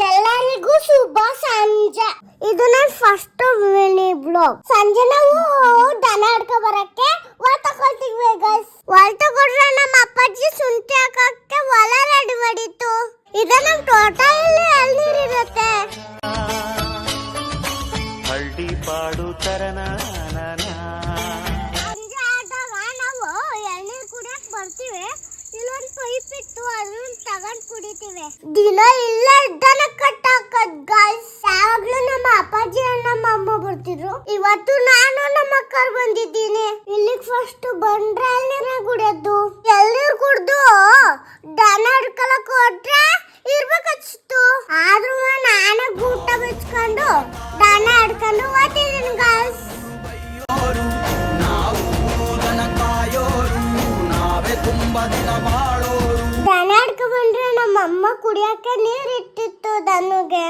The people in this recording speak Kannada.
ಎಲ್ಲರಿಗೂ ಶುಭ ಸಂಜೆ. ಇದು ನನ್ನ ಫಸ್ಟ್ ಮಿನಿ ಬ್ಲಾಗ್. ಸಂಜೆ ನಾವು ದನ ಹಿಡ್ಕೊ ಬರಕ್ಕೆ ಹೊಲ ತಗೊಳ್ತೀವಿ ಗೈಸ್. ಹೊಲ ತಗೊಂಡ್ರೆ ನಮ್ಮ ಅಪ್ಪಾಜಿ ಶುಂಠಿ ಹಾಕಕ್ಕೆ ಹೊಲ ರೆಡಿ ಮಾಡಿತ್ತು. ಇದು ನಮ್ಮ ತೋಟದಲ್ಲಿ ಎಳ್ನೀರು ಇರುತ್ತೆ. ಹಳ್ಳಿ ಪಾಡು ತರನ ಸಂಜೆ ಆದಾಗ ನಾವು ಎಳ್ನೀರು ಕುಡಿಯಕ್ ಬರ್ತೀವಿ. ಇಲ್ಲೊಂದು ಪೈಪ್ ಇತ್ತು, ಅದನ್ನ ತಗೊಂಡ್ ಕುಡಿತೀವಿ. ದಿನ ಇಲ್ಲ ದನ ಕಟ್ಟಾಕದ್ ಗೈಸ್. ಯಾವಾಗ್ಲೂ ನಮ್ಮ ಅಪ್ಪಾಜಿ ನಮ್ಮ ಅಮ್ಮ ಬರ್ತಿದ್ರು. ಇವತ್ತು ನಾನು ನಮ್ಮ ಅಕ್ಕ ಬಂದಿದ್ದೀನಿ. ಇಲ್ಲಿಗೆ ಫಸ್ಟ್ ಬಂದ್ರೆ ಎಳ್ನೀರ ಕುಡಿಯೋದು. ಎಳ್ನೀರು ಕುಡ್ದು ದನ ಹಿಡ್ಕೊಳಕ್ ಹೋದ್ರೆ ಇರ್ಬೇಕನ್ಸಿತ್ತು. ಆದ್ರೂ ನಾನೇ ಗೂಟ ಬಿಚ್ಕೊಂಡು ದನ ಹಿಡ್ಕೊಂಡು ಹೋಗ್ತಿದ್ದೀನಿ ಗೈಸ್. ದನ ಹಿಡ್ಕೊ ಬಂದ್ರೆ ನಮ್ಮ ಅಮ್ಮ ಕುಡಿಯಕ್ಕೆ ನೀರ್ ಇಟ್ಟಿತ್ತು ದನಗೆ.